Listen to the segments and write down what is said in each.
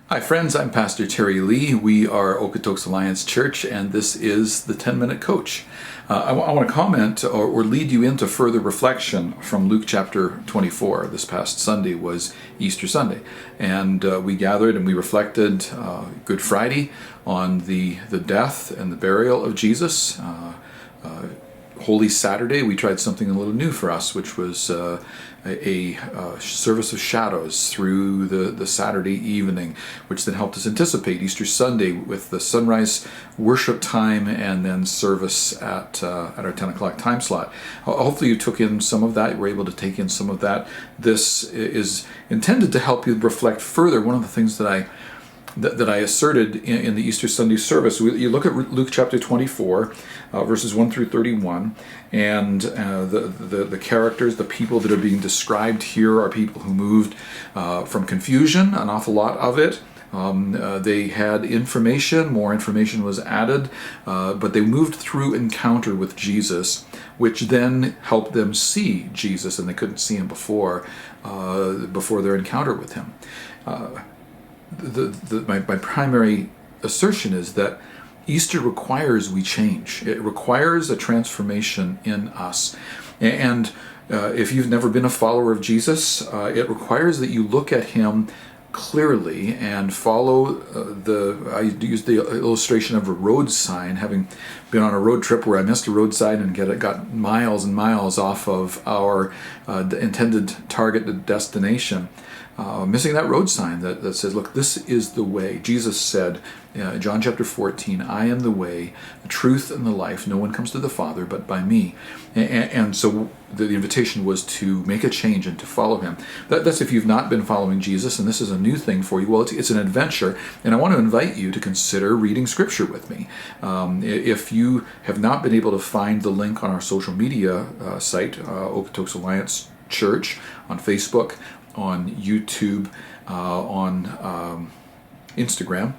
Hi friends, I'm Pastor Terry Lee. We are Okotoks Alliance Church, and this is the 10-Minute Coach. I want to comment or lead you into further reflection from Luke chapter 24. This past Sunday was Easter Sunday, and we gathered and we reflected Good Friday on the death and the burial of Jesus. Holy Saturday, we tried something a little new for us, which was a service of shadows through the Saturday evening, which then helped us anticipate Easter Sunday with the sunrise worship time and then service at our 10 o'clock time slot. Hopefully you took in some of that, you were able to take in some of that. This is intended to help you reflect further. One of the things that I asserted in the Easter Sunday service. You look at Luke chapter 24, verses 1 through 31, and the characters, the people that are being described here are people who moved from confusion, an awful lot of it. They had information, more information was added, but they moved through encounter with Jesus, which then helped them see Jesus, and they couldn't see him before their encounter with him. My primary assertion is that Easter requires we change. It requires a transformation in us. And if you've never been a follower of Jesus, it requires that you look at him clearly and follow I used the illustration of a road sign, having been on a road trip where I missed a road sign and got miles and miles off of our intended targeted destination. Missing that road sign that says, look, this is the way. Jesus said, John chapter 14, I am the way, the truth, and the life. No one comes to the Father but by me. And so the invitation was to make a change and to follow him. That's if you've not been following Jesus, and this is a new thing for you. Well, it's an adventure, and I want to invite you to consider reading Scripture with me. If you have not been able to find the link on our social media site, Okotoks Alliance Church, on Facebook, on YouTube, on Instagram,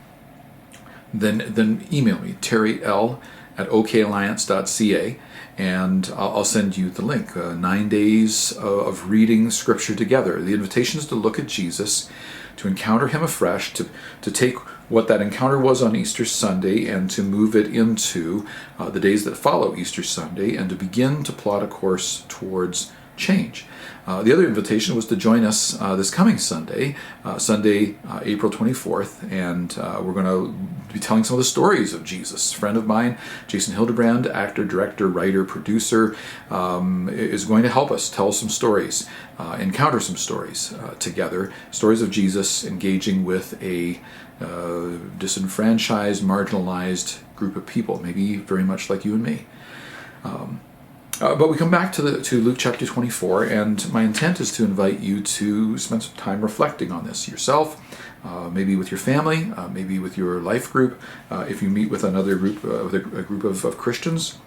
then email me, terryl@okalliance.ca, and I'll send you the link. 9 days of reading Scripture together. The invitation is to look at Jesus, to encounter him afresh, to take what that encounter was on Easter Sunday and to move it into the days that follow Easter Sunday, and to begin to plot a course towards change. The other invitation was to join us this coming Sunday, April 24th, and we're going to be telling some of the stories of Jesus. A friend of mine, Jason Hildebrand, actor, director, writer, producer, is going to help us tell some stories, encounter some stories together, stories of Jesus engaging with a disenfranchised, marginalized group of people, maybe very much like you and me. But we come back to Luke chapter 24, and my intent is to invite you to spend some time reflecting on this yourself, maybe with your family, maybe with your life group, if you meet with another group, with a group of Christians,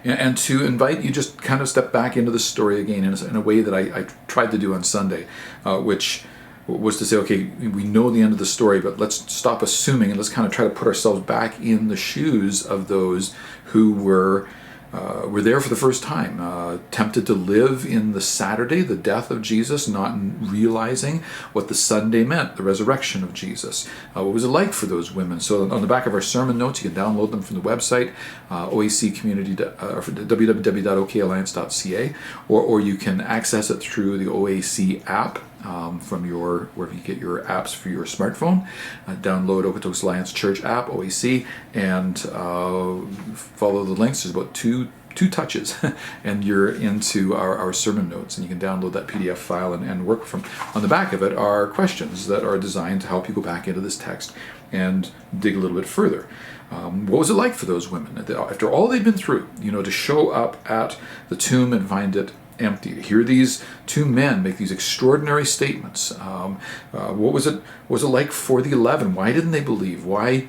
and to invite you just kind of step back into the story again in a way that I tried to do on Sunday, which was to say, okay, we know the end of the story, but let's stop assuming and let's kind of try to put ourselves back in the shoes of those who were there for the first time, tempted to live in the Saturday, the death of Jesus, not realizing what the Sunday meant, the resurrection of Jesus. What was it like for those women? So on the back of our sermon notes, you can download them from the website, OAC community, www.okalliance.ca, or you can access it through the OAC app. From wherever you get your apps for your smartphone. Download Okotoks Alliance Church app, OAC, and follow the links. There's about two touches, and you're into our sermon notes, and you can download that PDF file and work from. On the back of it are questions that are designed to help you go back into this text and dig a little bit further. What was it like for those women after all they'd been through? To show up at the tomb and find it empty. To hear these two men make these extraordinary statements. What was it like for the 11? Why didn't they believe? Why?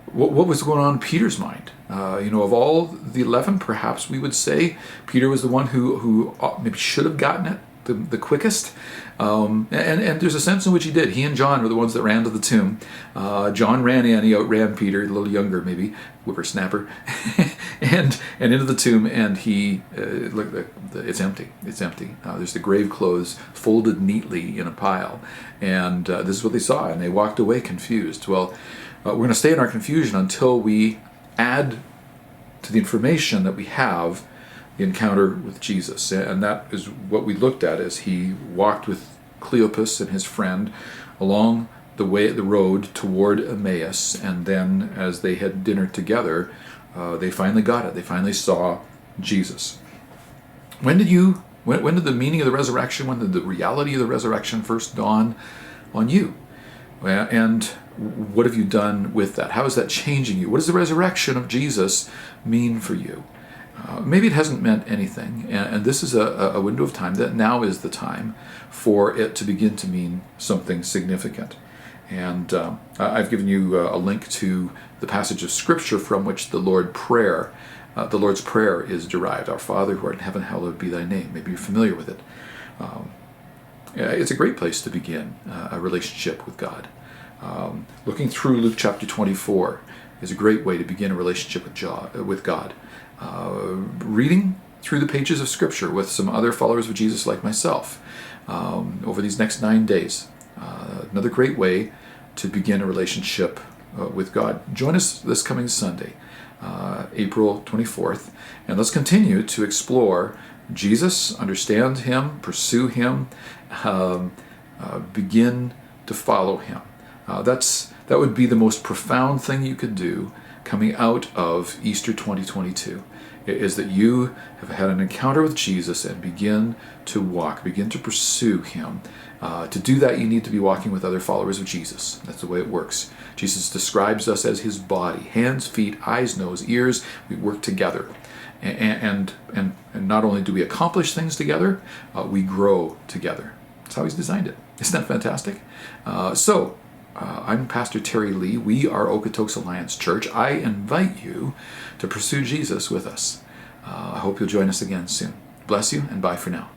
What was going on in Peter's mind? Of all the 11, perhaps we would say Peter was the one who maybe should have gotten it the quickest. And there's a sense in which he did. He and John were the ones that ran to the tomb. John ran in, he outran Peter, a little younger maybe, whippersnapper, and into the tomb, and he, look, it's empty. It's empty. There's the grave clothes folded neatly in a pile, and this is what they saw, and they walked away confused. Well, we're going to stay in our confusion until we add to the information that we have the encounter with Jesus. And that is what we looked at as he walked with Cleopas and his friend along the road toward Emmaus, and then as they had dinner together, they finally got it. They finally saw Jesus. When did the meaning of the resurrection, when did the reality of the resurrection first dawn on you? And what have you done with that? How is that changing you? What does the resurrection of Jesus mean for you? Maybe it hasn't meant anything, and this is a window of time that now is the time for it to begin to mean something significant. And I've given you a link to the passage of Scripture from which the Lord's Prayer is derived. Our Father who art in heaven, hallowed be thy name. Maybe you're familiar with it. It's a great place to begin a relationship with God. Looking through Luke chapter 24 is a great way to begin a relationship with God. Reading through the pages of Scripture with some other followers of Jesus like myself over these next 9 days. Another great way to begin a relationship with God. Join us this coming Sunday, April 24th, and let's continue to explore Jesus, understand him, pursue him, begin to follow him. That would be the most profound thing you could do coming out of Easter 2022, is that you have had an encounter with Jesus and begin to walk, begin to pursue him. To do that, you need to be walking with other followers of Jesus. That's the way it works. Jesus describes us as his body, hands, feet, eyes, nose, ears. We work together. And not only do we accomplish things together, we grow together. That's how he's designed it. Isn't that fantastic? I'm Pastor Terry Lee. We are Okotoks Alliance Church. I invite you to pursue Jesus with us. I hope you'll join us again soon. Bless you, and bye for now.